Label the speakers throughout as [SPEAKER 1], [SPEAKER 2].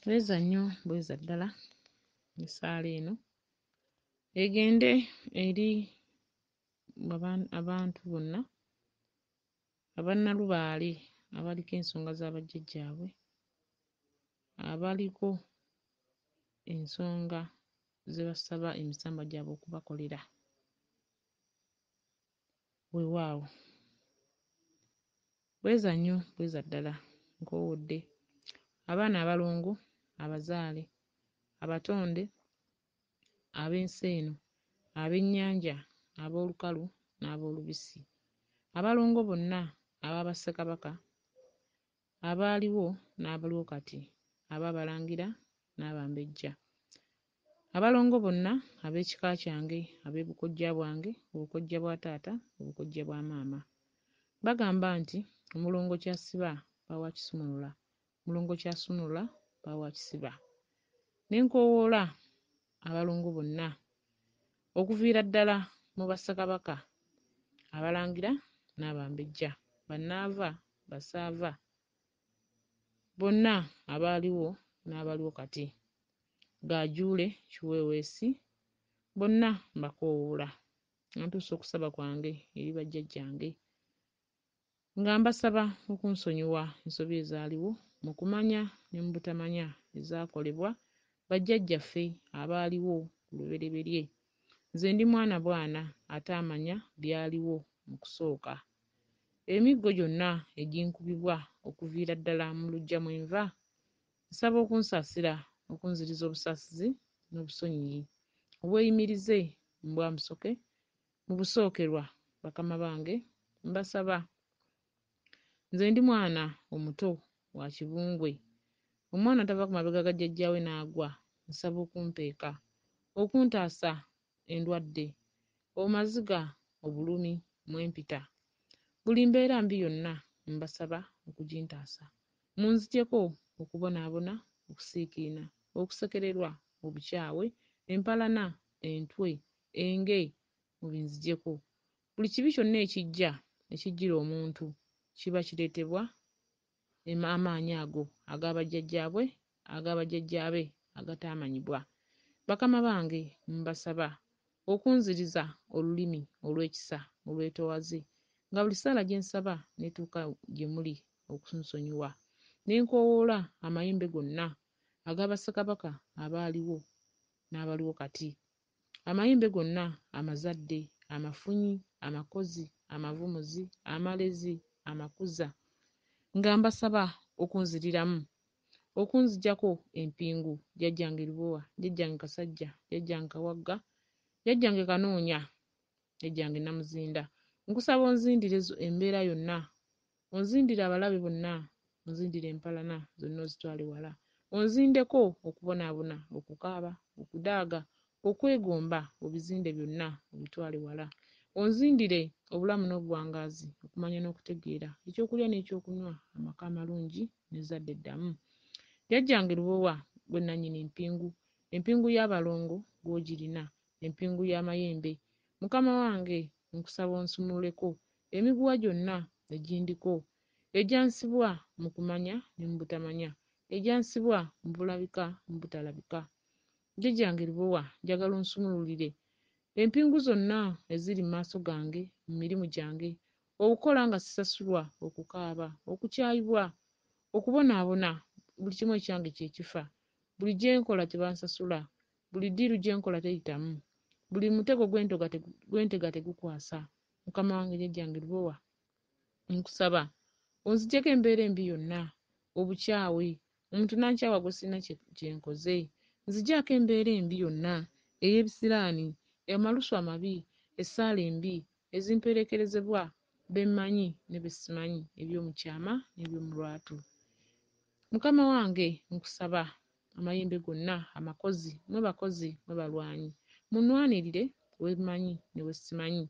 [SPEAKER 1] Bweza nnyo bweza ddala essaala eno egende eri abantu bonna abannalubaale abaliko ensonga za bajjajjaabwe, abaliko ensonga ze basaba emisambwa gyabwe okubakolera. Weewaawo bweza nnyo bweza ddala nkoowodde abaana abalongo, abazaale, abatonde, ab'ensi eno, ab'ennyanja, ab'olukalu n'ab'olubisi, abalongo bonna ab'aba Ssekabaka, abaaliwo n'abaliwo kati, ab'Abalangira n'Abambejja, abalongo bonna ab'ekika kyange, ab'ebukojja bwange, obukojja bwa taata, obukojja bwa maama. Bagamba nti omulongo ky'asiba bawa kisumulula, omulongo ky'asumulula bawa kisiba. Ne nkoowoola abalongo bonna okuviira ddala mu Bassekabaka, Abalangira n'Abambejja, bannaava, basaava, bonna abaaliwo n'abaliwo kati, Gaajuule, Kiweeweesi, bonna mbakoowoola. Ntuuse okusaba kwange eri bajjajjange nga mbasaba okunsonyiwa ensobi ezaaliwo mu kumanya ne mu butamanya ezaakolebwa bajjajjaffe abaaliwo ku lubereberye. Nze ndi mwana bwana ate amanya byaliwo mu kusooka. Emiggo gyonna eginkubibwa okuviira ddala mu luggya mwe nva, nsaba okunsaasira, okunziriza obusaasizi n'obusonyiyi obweyimirize mu Bwamusoke mu busookerwa bakama bange mbasaba. Nze ndi mwana omuto wa Kibungwe, omwana tava ku mabega ga jjajjaawe n'agwa. Nsaba okumpeeka, okuntaasa endwadde, obumaziga, obulumi mwempita. Buli mbeera mbi yonna mbasaba okugintaasa. Munziggyeko okubonaabona, okusiikiina, okusekererwa, obukyawe, empalana, entwe, enge, mubinziggyeko. Buli kibi kyonna ekijja ekijjira omuntu kiba kireetebwa amaanyi ago ag'abajjajjaabwe, ag'abajjajjaabe agataamanyibwa. Bakama bange mbasaba okunziriza olulimi olw'ekisa olw'etoowaze, nga buli ssaala gye nsaba netuuka gye muli okunsonyiwa. Ne nkoowoola amayembe gonna ag'Abassekabaka abaaliwo n'abaliwo kati, amayembe gonna amazadde, amafunyi, amakozi, amavumuzi, amalezi, amakuza, nga mbasaba okunziriramu, okunziggyako empingu, jjajjange Lubowa, jjajjange Kasajja, jjajjange Kawagga, jjajjange Kanoonya, jjajjange Namuzinda. Nkusaba onzindire embeera yonna, onzindire abalabe bonna, onzindire empalana zonna ozitwale wala, onzindeko okubonaabona, okukaaba, okudaaga, okwegomba, obizinde byonna obitwale wala. Onzindire obulamu n'obuwangaazi, okumanya n'okutegeera, ekyokulya n'ekyokunywa, amaka amalungi n'ezzadde eddamu. Jjajjange Lubowa gwe nannyini empingu, empingu y'abalongo gw'ogirina, empingu y'amayembe. Mukama wange nkusaba onsumululeko emiguwa gyonna egindiko, egyansibwa mu kumanya ne mu butamanya, egyansibwa mu bulabika mu butalabika. Jjajjange Lubowa njagala onsumululire empingu zonna eziri mu maaso gange mu mirimu gyange, okukola nga sisasulwa, okukaaba, okukyayibwa, okubonaabona, buli kimu ekyange kye kifa, buli gye nkola tebansasula, buli ddiiru gye nkola teyitamu, buli mutego gwentega tegukwasa. Mukama wange jjajjange Lubowa nkusaba onziggyeko embeera embi yonna, obukyawe, omuntu nankyawa gwe sirina kye nkoze. Nziggyako embeera embi yonna ey'ebisiraani, amalusu amabi, essaala embi, ezimperekerezebwa be mmanyi ne be simanyi, eby'omu kyama n'eby'omu lwatu. Mukama wange nkusaba amayembe gonna, amakozi, mwe bakozi mwe balwanyi, munnwanirire we mmanyi ne we simanyi,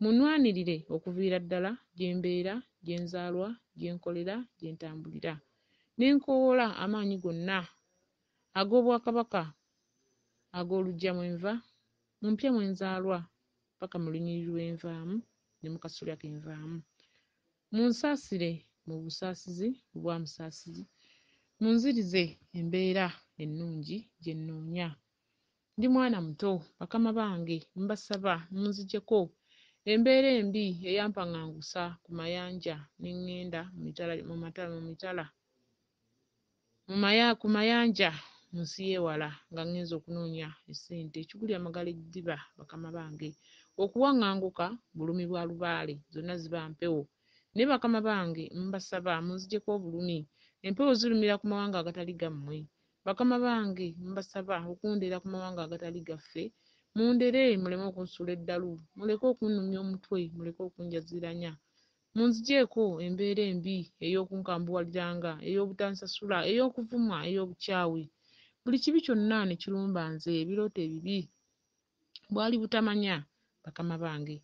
[SPEAKER 1] munnwanirire okuviira ddala gye mbeera, gye nzaalwa, gye nkolera, gye ntambulira. Ne nkoowoola amaanyi gonna ag'Obwakabaka ag'oluggya mwe nva, mu mpya mwe nzaalwa, paka mu lunyiriri lwe nvaamu ne mu kasolya ke nvaamu. Munsaasire mu busaasizi bwa musaasizi, munzirize embeera ennungi gye nnoonya. Ndi mwana muto, bakama bange mbasaba munzigyeko embeera embi eyampaŋŋangusa ku mayanja ne ŋŋenda ku mayanja mu nsi y'ewala nga ŋŋenza okunoonya essente. Ekiguli amagala eddiba bakama bange, okuwaŋŋanguka bulumi bwa lubaale, zonna ziba mpewo. Naye bakama bange mbasaba munziggyeko obulumi, empewo zirumira ku mawanga agatali gammwe. Bakama bange mbasaba okundera ku mawanga agatali gaffe, mundere muleme okunsuula eddalu, muleke okunnumya omutwe, muleke okunjaziranya. Munzigyeko embeera embi ey'okunkambuwaliranga, ey'obutansasula, ey'okuvumwa, ey'obukyawe. Buli kibi kyonna ne kirumba nze, ebirooto ebibi. Bwali butamanya bakama bange,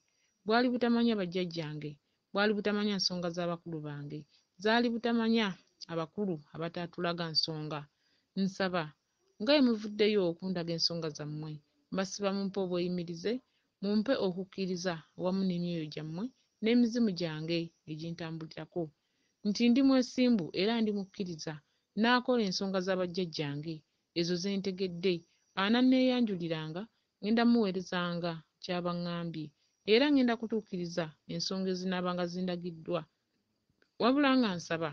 [SPEAKER 1] bwali butamanya bajjajjange, bwali butamanya nsonga z'abakulu bange, zaali butamanya abakulu abataatulaga nsonga. Nsaba nga bwe muvuddeyo okundaga ensonga zammwe, mbasiba mumpe obweyimirize, mumpe okukkiriza wamu n'emyoyo gyammwe n'emizimu gyange egintambulirako nti ndi mwesimbu era ndi mukkiriza, n'akola ensonga za bajjajjange ezo ze ntegedde. Ananneeyanjuliranga ngenda muweerezanga ky'aba ŋŋambye, era ngenda kutuukiriza ensonga ezinaabanga zindagiddwa. Wabula nga nsaba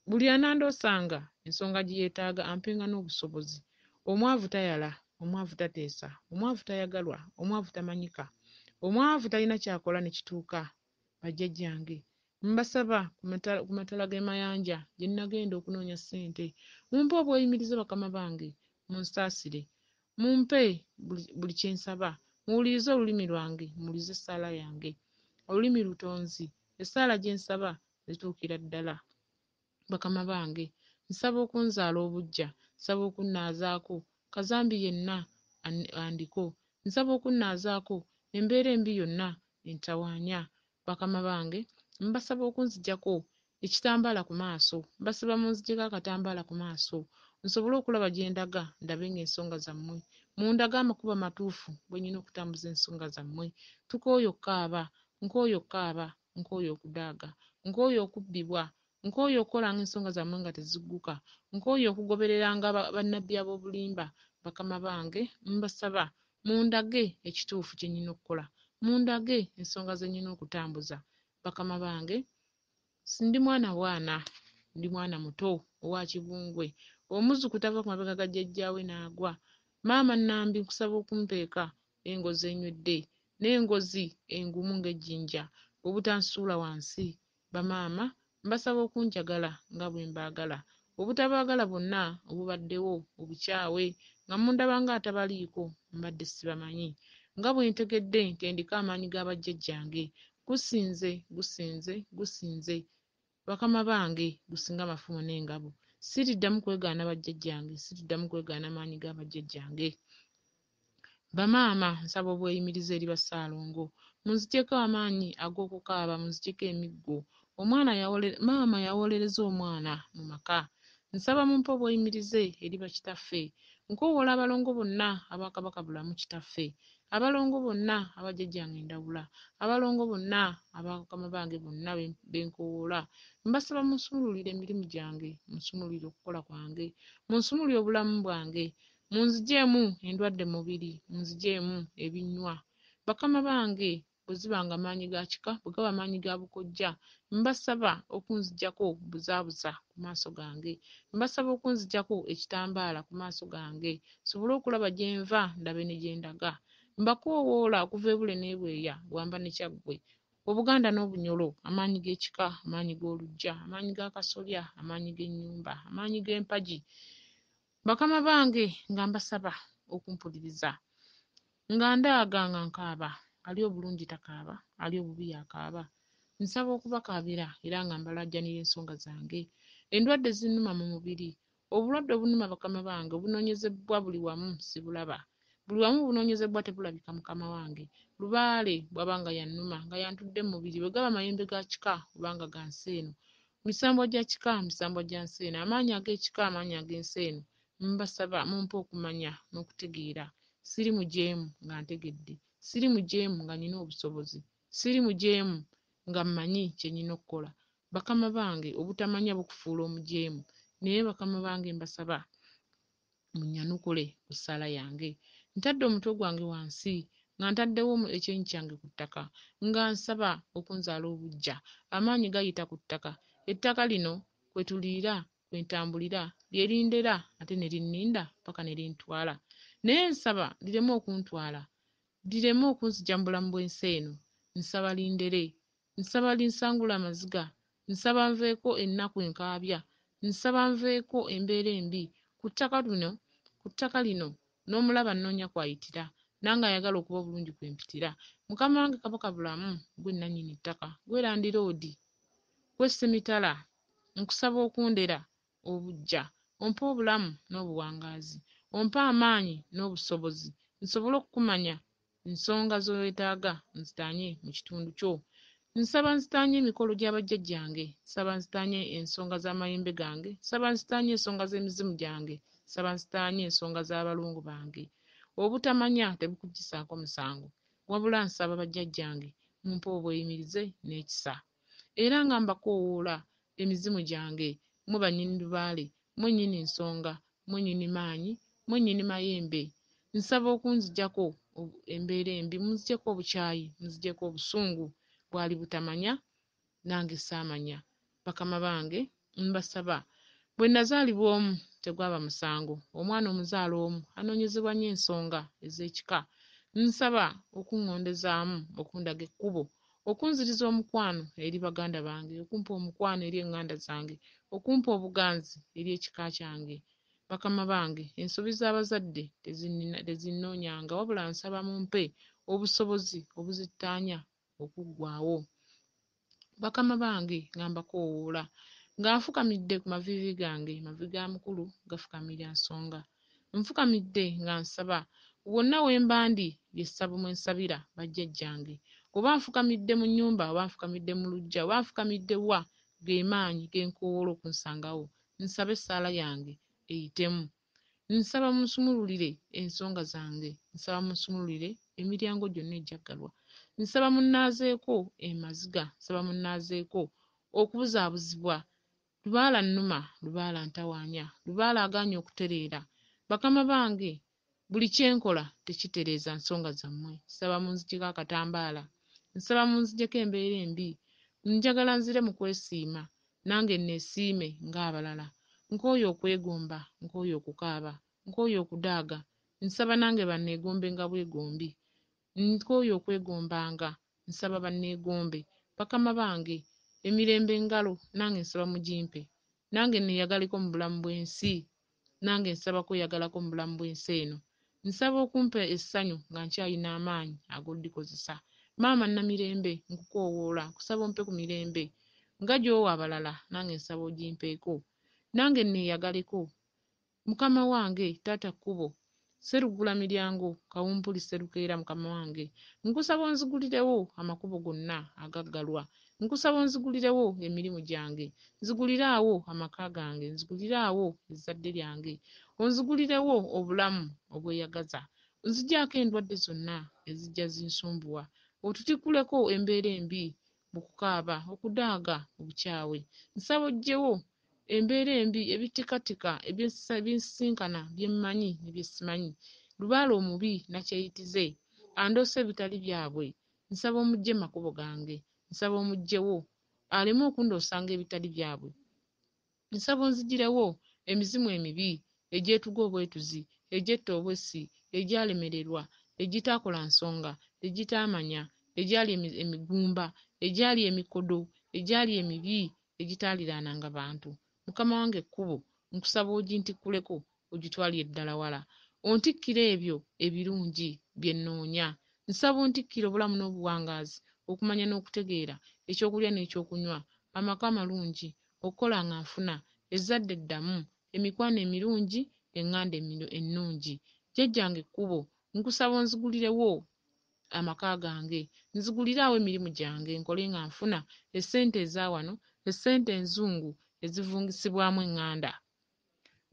[SPEAKER 1] buli anandoosanga ensonga gye yeetaaga ampenga n'obusobozi. Omwavu tayala, omwavu tateesa, omwavu tayagalwa, omwavu tamanyika, omwavu talina kyakola ne kituuka. Bajjajjange mbasaba ku matala g'e mayanja gye nnagenda okunoonya ssente, mumpe obweyimirize bakama bange, munsaasire, mumpe buli kye nsaba, muwulirize olulimi lwange, muwulirize essaala yange. Olulimi lutonzi, essaala gye nsaba zituukira ddala. Bakama bange nsaba okunzaala obuggya, nsaba okunnaazaako kazambi yenna andiko, nsaba okunnaazaako embeera embi yonna entawaanya. Bakama bange mbasaba okunziggyako ekitambaala ku maaso, mbasaba munziggyeko akatambaala ku maaso nsobole okulaba gye ndaga, ndabe ng'ensonga zammwe, mundage amakubo amatuufu bwe nnyina okutambuza ensonga zammwe. Tukooye okkaaba, nkooye okkaaba, nkooye okudaaga, nkooye okubbibwa, nkooye okukolanga ensonga zammwe nga tezigguka, nkooye okugobereranga bannabbi ab'obulimba. Bakama bange mbasaba mundage ekituufu kye nnyina okukola, mundage ensonga ze nnyina okutambuza. Bakama bange sindi mwana bwana, ndi mwana muto owa kibungwe, omuzzukulu tava ku mabega ga jjajjaawe n'agwa. Maama Nambi nkusaba okumpeeka engozi enywedde n'engozi engumu ng'ejjinja, obutansuula wansi. Bamaama mbasaba okunjagala nga bwe mbaagala, obutabaagala bwonna obubaddewo obukyawe, nga mundaba nga atabaliiko mbadde sibamanyi, nga bwe ntegedde nti ndiko amaanyi ga bajjajjange. Gusinze, gusinze, gusinze bakama bange, gusinga amafumu n'engabo. Siriddamu kwegaana bajjajjange, siriddamu kwegaana maanyi ga bajjajjange. Bamaama nsaba obweyimirize eri Basaalongo, munziggyeko amaanyi ag'okukaaba, munziggyeko emiggo. Maama yawolereza omwana mu maka, nsaba mumpe obweyimirize eri bakitaffe. Nkoowoola abalongo bonna abakabaka bulamu kitaffe, abalongo bonna abajjajjange Ndawula, abalongo bonna abakama bange bonna benkoowoola, mbasaba munsumululire emirimu gyange, munsumululire okukola kwange, munsumululire obulamu bwange, munzigyemu endwadde mubiri, munzigyemu ebinywa. Bakama bange bwe zibanga amaanyi ga kika, bwe gaba amaanyi ga bukojja, mbasaba okunziggyako buzaabuza ku maaso gange, mbasaba okunziggyako ekitambaala ku maaso gange, sobole okulaba gye nva ndabe ne gye ndaga. Mbakoowoola okuva ebule n'ebweya, Bwamba ne Kyaggwe, Obuganda n'Obunyolo, amaanyi g'ekika, amaanyi g'oluggya, amaanyi ga kasolya, amaanyi g'ennyumba, amaanyi g'empagi. Bakama bange nga mbasaba okumpuliriza, nga ndaaga nga nkaaba, ali obulungi takaaba, ali obubi yakaaba. Nsaba okubakaabira era nga mbalajjanira ensonga zange. Endwadde zinnuma mu mubiri, obulwadde obunuma bakama bange obunoonyezebbwa buli wamu sibulaba, buli wamu bunoonyezebbwa tebulabika mukama wange. Lubaale bw'aba nga yannuma nga yantudde mu mubiri, bwe gaba mayembe ga kika obanga ga nsi eno, misambwa gya kika, misambwa gya nsi eno, amaanyi ag'ekika, amaanyi ag'ensi eno, mbasaba mumpe okumanya n'okutegeera. Siri mujeemu nga ntegedde, siri mujeemu nga nina obusobozi, siri mujeemu nga mmanyi kye nnina okukola. Bakama bange obutamanya bukufuula omujeemu, naye bakama bange mbasaba munnyanukule ku ssaala yange. Ntadde omutwe gwange wansi nga ntaddewo ekyenyi kyange ku ttaka nga nsaba okunzaala obuggya. Amaanyi gayita ku ttaka. Ettaka lino kwe tuliira, kwe ntambulira, lye lindera ate ne linninda paka ne lintwala. Naye nsaba lireme okuntwala, lireme okunzigya mu bulamu bw'ensi eno. Nsaba lindere, nsaba linsangule amaziga, nsaba nveeko ennaku enkaabya, nsaba nveeko embeera embi ku ttaka lino n'omulaba nnoonya kwayitira, nange ayagala okuba obulungi kwe mpitira. Mukama wange Kabaka bulamu, gwe nannyini ttaka, gwe landiroodi, gwe Semitala, nkusaba okundera obuggya, ompe obulamu n'obuwangaazi, ompe amaanyi n'obusobozi, nsobole okukumanya ensonga z'oyetaaga nzitaanye mu kitundu kyo. Nsaba nzitaanye emikolo gya bajjajjange, nsaba nzitaanye ensonga z'amayembe gange, nsaba nzitaanye ensonga z'emizimu gyange, nsaba nzitaanye ensonga z'abalongo bange. Obutamanya tebukuggisaako musango, wabula nsaba bajjajjange mumpe obweyimirize n'ekisa. Era nga mbakoowoola emizimu gyange, mwe bannyini lubaale, mwe nnyini nsonga, mwe nnyini maanyi, mwe nnyini mayembe. Nsaba okunziggyako embeera embi, munziggyeko obukyayi, munziggyeko obusungu bwali butamanya nange saamanya. Bakama bange mbasaba, bwe nazaalibwa omu tegwaba musango, omwana omuzaala omu anoonyezebwa nnyo ensonga ez'ekika. Nsaba okuŋŋondezaamu, okundaga ekkubo, okunziriza omukwano eri baganda bange, okumpa omukwano eri eŋŋanda zange, okumpa obuganzi eri ekika kyange. Bakama bange ensobi z'abazadde tezinnoonyanga, wabula nsaba mumpe obusobozi obuzittaanya okuggwaawo. Bakama bange nga mbakoowoola, nga nfukamidde ku maviivi gange, maviivi ga mukulu gafukamira nsonga. Nfukamidde nga nsaba wonna we mba ndi ly'essabo mwe nsabira bajjajjange. Oba nfukamidde mu nnyumba, oba nfukamidde mu luggya, oba nfukamidde wa, ge maanyi ge nkoowoola okunsangawo. Nsabe essaala yange eyitemu. Nsaba munsumululire ensonga zange, nsaba munsumululire emiryango gyonna egyaggalwa. Nsaba munnaazeeko emaziga, nsaba munnaazeeko okubuzaabuzibwa. Lubaala nnuma, lubaala ntawaanya, lubaala agaanye okutereera. Bakama bange buli kye nkola tekitereeza nsonga zammwe. Nsaba munziggyeko akatambaala, nsaba munziggyeko embeera embi. Njagala nzire mu kwesiima, nange neesiime ng'abalala. Nkooye okwegomba, nkooye okukaaba, nkooye okudaaga. Nsaba nange banneegombe nga bwegombi. Nkooye okwegombanga, nsaba banneegombe. Bakama bange emirembe engalo nange nsaba mugimpe. Nange neeyagaleko mu bulamu bw'ensi, nange nsaba kweyagalako mu bulamu bw'ensi eno. Nsaba okumpa essanyu nga nkyalina amaanyi ag'odikozesa. Maama Namirembe nkukoowoola, nkusaba ompe ku mirembe nga gy'owa abalala, nange nsaba ogimpeeko. Nange neeyagaleko. Mukama wange Taata Kkubo, Sseruggula miryango, Kawumpuli Sserukeera, Mukama wange nkusaba onzigulirewo amakubo gonna agaggalwa. Nkusaba onzigulirewo emirimu gyange, nziguliraawo amaka gange, nziguliraawo ezzadde lyange, onzigulirewo obulamu obweyagaza. Nzigyako endwadde zonna ezijja zinsumbuwa, otutikuleko embeera embi mu kukaaba, okudaaga, obukyawe. Nsaba oggyewo embeera embi, ebitikatika ebyensisinkana bye mmanyi ne bye simanyi. Lubaala omubi nakyeyitize andoose ebitali byabwe. Nsaba omuggye mu makubo gange, nsaba omuggyewo aleme okundoosanga ebitali byabwe. Nsaba onzigirewo emizimu emibi egyetuga obwetuzi, egyetta obwessi, egyalemererwa, egitaakola nsonga, egitaamanya, egyali emigumba, egyali emikodo, egyali emibi, egitaalirananga bantu. Mukama wange Kkubo, nkusaba ogintikkuleko, ogitwalire ddala wala. Ontikkire ebyo ebirungi bye nnoonya. Nsaba ontikkire obulamu n'obuwangaazi, okumanya n'okutegeera, ekyokulya n'ekyokunywa, amaka amalungi, okukola nga nfuna, ezzadde eddamu, emikwano emirungi, eŋŋanda ennungi. Jjajjange Kkubo, nkusaba onzigulirewo amaka gange, nziguliraawo emirimu gyange, nkole nga nfuna essente eza wano, essente enzungu ezivungisibwamu eŋŋanda.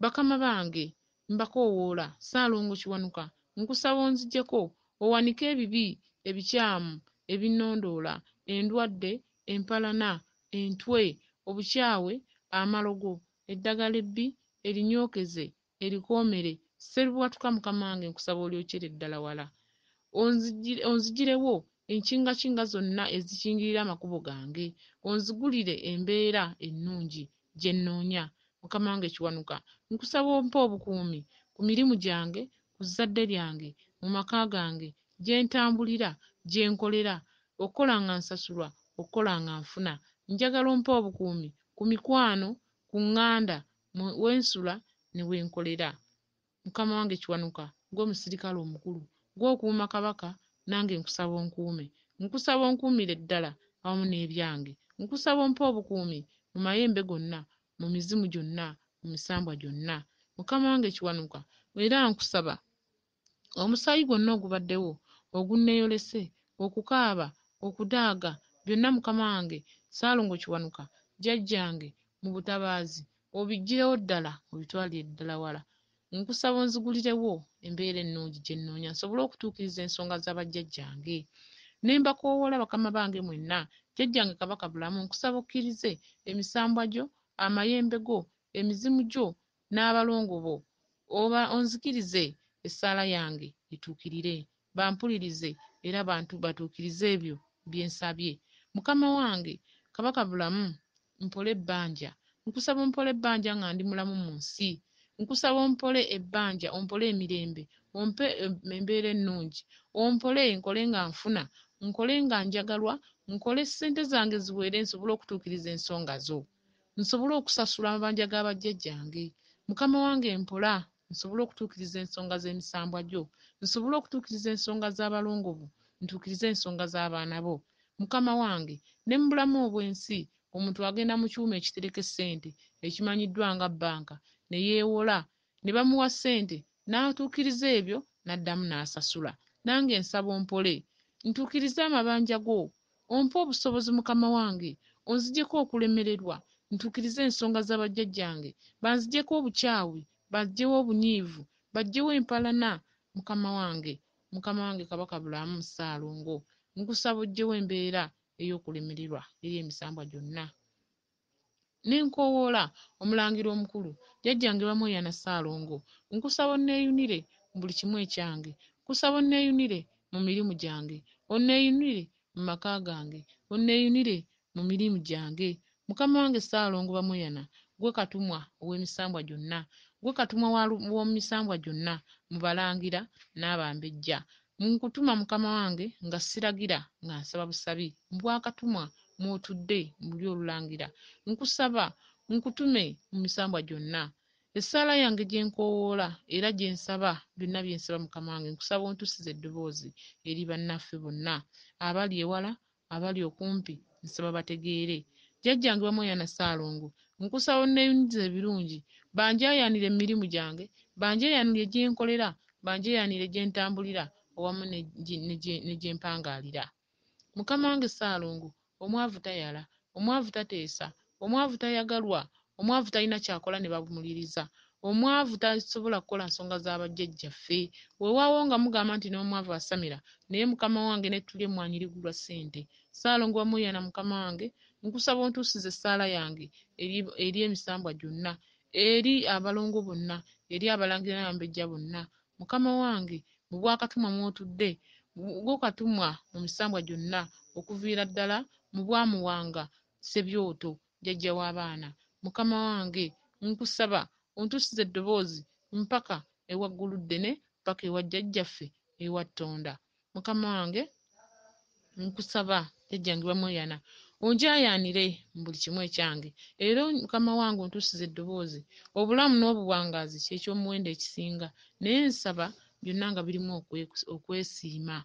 [SPEAKER 1] Bakama bange mbakoowoola, Ssaalongo Kiwanuka, nkusaba onziggyeko, owanike ebibi, ebikyamu, ebinnondoola, endwadde, empalana, entwe, obukyawe, amalogo,
[SPEAKER 2] eddagala ebbi erinyookeze erikoomere sseribwatuka mukama wange nkusaba olyokere ddala wala onzigirewo enkingakinga zonna ezikingirira amakubo gange onzigulire embeera ennungi gye nnoonya mukama wange Kiwanuka nkusaba ompe obukuumi ku mirimu gyange ku zzadde lyange mu maka gange gye ntambulira gye nkolera okukola nga nsasulwa okukola nga nfuna njagala ompe obukuumi ku mikwano ku ŋŋanda wensula ne wenkolera mukama wange Kiwanuka ng'omusirikale omukulu gw'okuuma kabaka nange nkusaba onkuume nkusaba onkuumire ddala awamu n'ebyange nkusaba ompe obukuumi mu mayembe gonna mu mizimu gyonna mu misambwa gyonna mukama wange Kiwanuka era nkusaba omusaayi gwonna ogubaddewo ogunneeyolese okukaaba okudaaga byonna mukama wange Ssaalongo Kiwanuka jjajjange mu butabaazi obiggyewo ddala obitwalire ddala wala nkusaba onzigulirewo embeera ennungi gye nnoonya nsobole okutuukiriza ensonga z'abajjajjange ne mbakoowoola bakama bange mwenna jjajjange kabaka bulamu nkusaba okkirize emisambwa gyo amayembe go emizimu gyo n'abalongo bo oba onzikirize essaala yange etuukirire bampulirize era bantu batuukirize ebyo bye nsabye mukama wange kabaka bulamu mpole ebbanja nkusaba ompole ebbanja nga ndi mulamu mu nsi nkusaba ompole ebbanja ompole emirembe ompe embeera ennungi ompole nkole nga nfuna nkole nga njagalwa nkole ssente zange ziwere nsobole okutuukiriza ensonga zo nsobole okusasula amabanja g'abajjajjange mukama wange mpola nsobole okutuukiriza ensonga z'emisambwa gyo nsobole okutuukiriza ensonga z'abalongo bo ntuukirize ensonga z'abaana bo mukama wange ne mu bulamu obw'ensi omuntu agenda mu kyuma ekitereka ssente ekimanyiddwa nga bbanka ne yeewola ne bamuwa ssente n'atuukiriza ebyo n'addamu n'asasula nange nsaba ompole ntuukirize amabanja go ompe obusobozi mukama wange onzigyeko okulemererwa ntuukirize ensonga z'abajjajjange banzigyeko obukyawe baggyewo obunyiivu baggyewo empalana mukama wange kabaka bulamu Ssaalongo nkusaba oggyewo embeera ey'okulemererwa eri emisambwa gyonna n'enkoowoola omulangira omukulu jjajjange Bamwoyana Ssaalongo nkusaba onneeyunire mu buli kimu ekyange nkusaba onneeyunire mu mirimu gyange onneeyunire mu maka gange onneeyunire mu mirimu gyange mukama wange Ssaalongo Bamwoyana gwe katumwa ow'emisambwa gyonna gwe katumwa w'omu misambwa gyonna mu balangira n'abambejja nkutuma mukama wange nga siragira nga nsaba busabi mu bwakatumwa mw'otudde mu luli olulangira nkusaba nkutume mu misambwa gyonna essaala yange gye nkoowoola era gye nsaba byonna bye nsaba mukama wange nkusaba ontusize eddoboozi eri bannaffe bonna abali ewala abali okumpi nsaba bategeere jjajjange Bamwoyana Ssaalongo nkusaba onneeyunize ebirungi banjaayaanire emirimu gyange banjaayaanire gye nkolera banjaayaanire gye ntambulira awamu ne gye mpangaalira mukama wange Ssaalongo omwavu tayala omwavu tateesa omwavu tayagalwa omwavu talina kyakola ne babumuliriza omwavu tasobola kukola nsonga z'abajjajjaffe weewaawo nga mugamba nti n'omwavu asamira naye mukama wange nettulye emmwanyi ligulwa ssente Ssaalongo Bamwoyana mukama wange nkusaba ontuusize essaala yange eri emisambwa gyonna eri abalongo bonna eri abalangira n'abambejja bonna mukama wange mu bwakatumwa mw'otudde gwo katumwa mu misambwa gyonna okuviira ddala mu bwamuwanga Ssebyoto jjajja w'abaana mukama wange nkusaba ontuusize eddoboozi mpaka ewa ggulu ddene mpaka ewa jjajjaffe ewa Ttonda mukama wange nkusaba jjajjange Bamwoyana onjaayaanire mu buli kimu ekyange era mukama wange ontuusize eddoboozi obulamu n'obuwangaazi ky'ekyomuwendo ekisinga naye nsaba byonna nga birimu okwesiima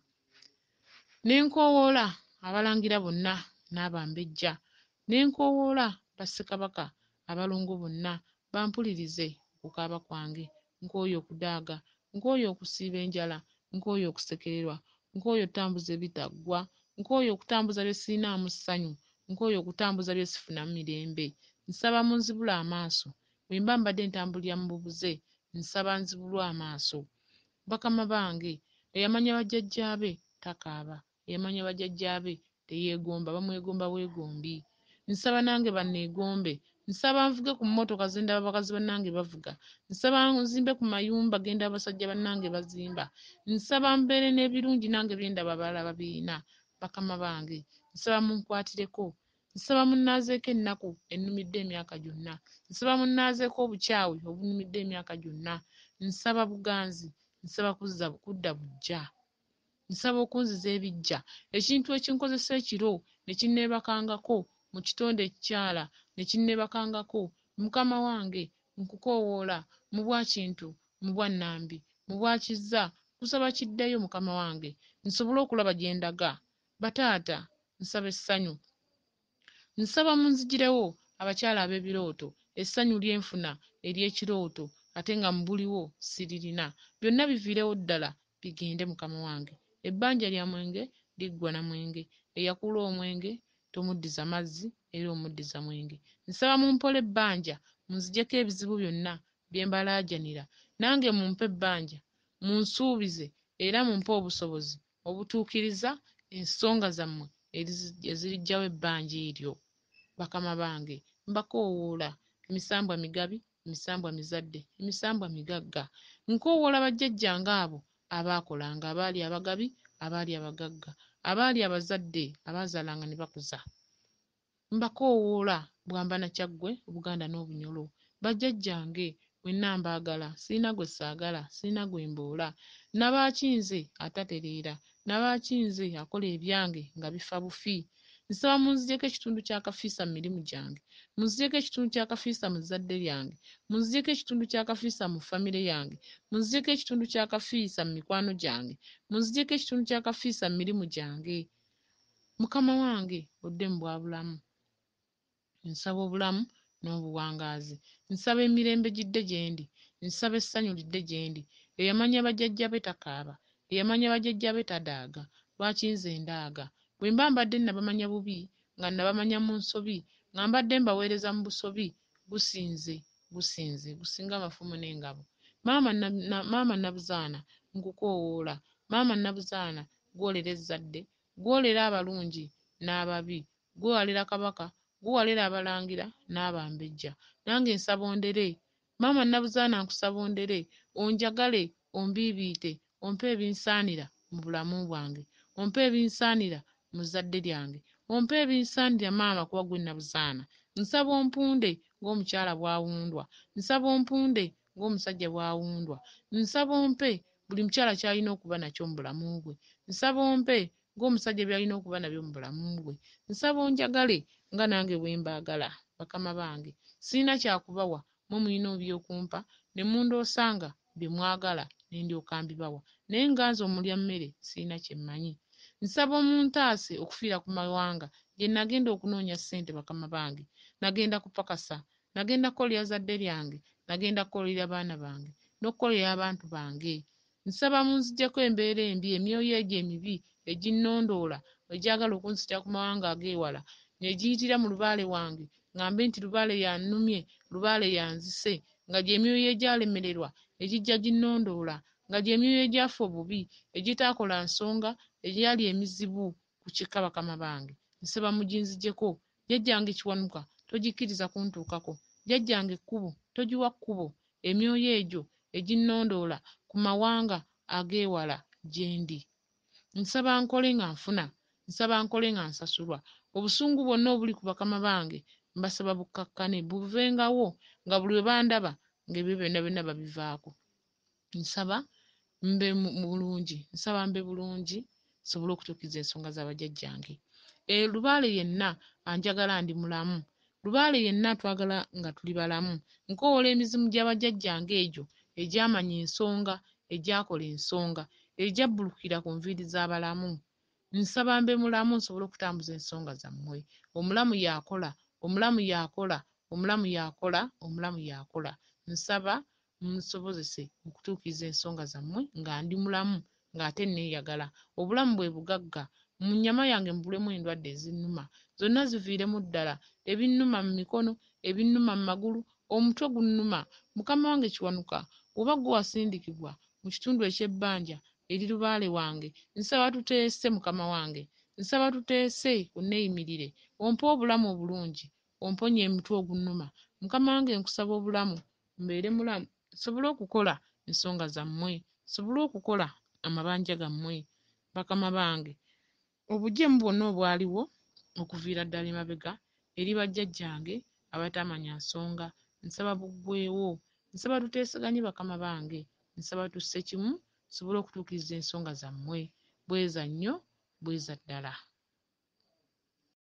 [SPEAKER 2] ne nkoowoola abalangira bonna n'abambejja ne nkoowoola bassekabaka abalongo bonna bampulirize okukaaba kwange nkooye okudaaga nkooye okusiiba enjala nkooye okusekererwa nkooye okutambuza ebitaggwa nkooye okutambuza bye sirinaamu ssanyu nkooye okutambuza bye sifunamu mirembe nsaba munzibule amaaso bwe mba mbadde ntambulira mu bubuze nsaba nzibulwe amaaso bakama bange eyamanya bajjajjaabe takaaba eyamanya bajjajjaabe teyeegomba bamwegomba bwegombi nsaba nange banneegombe nsaba nvuge ku mmotoka ze ndaba bakazi bannange bavuga, nsaba nzimbe ku mayumba ge ndaba basajja bannange bazimba, nsaba mbeere n'ebirungi nange bye ndaba abalala birina bakama bange, nsaba munkwatireko, nsaba munnaazeeko ennaku ennumidde emyaka gyonna, nsaba munnaazeeko obukyawe obunumidde emyaka gyonna, nsaba buganzi, nsaba kudda buggya, nsaba okunziza ebiggya, ekintu ekinkozesa ekiro ne kinneebakangako mu kitonde ekikyala ne kinneebakangako, mukama wange nkukoowoola mu bwakintu, mu bwannambi, mu bwakizza, kusaba kiddeyo mukama wange nsobole okulaba gye ndaga. Bataata nsaba essanyu, nsaba munzigirewo abakyala ab'ebirooto, essanyu lye nfuna ery'ekirooto ate nga mu buliwo siririna, byonna biviirewo ddala bigende mukama wange. Ebbanja lya mwenge liggwa na mwenge, eyakuula omwenge tomuddiza mazzi era omuddiza mwenge. Nsaba mumpole ebbanja munziggyeko ebizibu byonna bye mbalaajanira, nange mumpe ebbanja munsuubize era mumpe obusobozi obutuukiriza ensonga zammwe ezirijjawo ebbanja eryo. Bakama bange mbakoowoola, emisambwa migabi, emisambwa mizadde, emisambwa migagga, nkoowoola bajjajjange abo abaakolanga, abaali abagabi, abaali abagagga, abaali abazadde abaazaalanga ne bakuza. Mbakoowoola Bwamba na Kyaggwe, Obuganda n'Obunyolo. Bajjajjange mwenna mbaagala, sirina gwe saagala, sirina gwe mboola. Nabaakinze atatereera, nabaakinze akola ebyange nga bifa bufi. Nsaba munziggyeko ekitundu kya kafiisa mu mirimu gyange, munziggyeko ekitundu kya kafiisa mu zzadde lyange, munziggyeko ekitundu kya kafiisa mu famire yange, munziggyeko ekitundu kya kafiisa mu mikwano gyange, munziggyeko ekitundu kya kafiisa mu mirimu gyange. Mukama wange odde mu bwabulamu, nsaba obulamu n'obuwangaazi, nsaba emirembe gidde gye ndi, nsaba essanyu lidde gye ndi. Eyamanya bajjajja be takaaba, eyamanya bajjajja be tadaaga, lwaki nze ndaaga? Bwe mba mbadde nabamanya bubi nga nabamanya mu nsobi, nga mbadde mbaweereza mu busobi, gusinze gusinga amafumu n'engabo. Maama Nabuzaana nkukoowoola, maama Nabuzaana gwolera ezzadde, gwolera abalungi n'ababi, gwewalira Kabaka, gwewalira abalangira n'abambejja. Nange nsaba ondere, maama Nabuzaana nkusaba ondere, onjagale, ombiibiite, ompe ebinsaanira mu bulamu bwange, ompe ebinsaanira mu zzadde lyange, ompe ebinsaanira maama kuba gwe Nabuzaana. Nsaba ompunde ng'omukyala bw'awundwa, nsaba ompunde ng'omusajja bw'awundwa, nsaba ompe buli mukyala ky'alina okuba nakyo mu bulamu bwe, nsaba ompe ng'omusajja by'alina okuba nabyo mu bulamu bwe, nsaba onjagale nga nange bwe mbaagala. Bakama bange sirina kyakubawa, mwe mulina ebyokumpa ne mundoosanga bye mwagala ne ndyoka mbibawa, naye nga nze omulya mmere sirina kye mmanyi. Nsaba omuntaase okufiira ku mawanga gye nagenda okunoonya ssente. Bakama bange nagenda kupakasa, nagenda kukolera zadde lyange, nagenda kukolera baana bange n'okukolera abantu bange. Nsaba munziggyeko embeera embi, emyoyo egyo emibi eginnondoola, egyagala okunzitira ku mawanga ag'ewala, ne giyitira mu lubaale wange, ngambe nti lubaale yannumye, lubaale yanzise, nga gy'emyoyo egyalemererwa egijja ginnondoola, nga gy'emyoyo egyafa obubi, egitaakola nsonga, egyali emizibu ku kika. Bakama bange nsaba muginziggyeko. Jjajjange Kiwanuka togikkiriza kuntuukako, jjajjange Kkubo togiwa kkubo, emyoyo egyo eginnondoola ku mawanga ag'ewala gye ndi. Nsaba nkole nga nfuna, nsaba nkole nga nsasulwa. Obusungu bwonna obuli ku bakama bange mbasaba bukkakkane, buvengawo, nga buli we bandaba ng'ebyo byonna byonna babivaako. Nsaba mbe bulungi, nsaba mbe bulungi nsobole okutuukiriza ensonga z'abajjajjange. Lubaale yenna anjagala ndi mulamu, lubaale yenna twagala nga tuli balamu. Nkowoola emizimu gy'abajjajjange egyo egyamanya ensonga, egyakola ensonga, egyabbulukira ku nviiri z'abalamu. Nsaba mbe mulamu nsobole okutambuza ensonga zammwe. Omulamu y'akola, omulamu y'akola, omulamu y'akola, omulamu y'akola. Nsaba munsobozese okutuukiriza ensonga zammwe nga ndi mulamu ng'ate neeyagala. Obulamu bwe bugagga, mu nnyama yange mbulemu endwadde ezinnuma, zonna ziviiremu ddala. Ebinnuma mu mikono, ebinnuma mu magulu, omutwe gunnuma. Mukama wange Kiwanuka, oba gwe wasindikibwa mu kitundu eky'ebbanja eri lubaale wange, nsaba tuteese. Mukama wange nsaba tuteese, onneeyimirire, ompe obulamu obulungi, omponye emitwe ogunnuma. Mukama wange nkusaba obulamu mbeere mulamu nsobole okukola ensonga zammwe, nsobole okukola amabanja gammwe. Bakama bange obujeemu bwonna obwaliwo okuviira ddala emabega eri bajjajjange abatamanya nsonga nsaba buggweewo, nsaba tuteesaganye bakama bange, nsaba tusse kimu tusobole okutuukiriza ensonga zammwe. Bweza nnyo bweza ddala.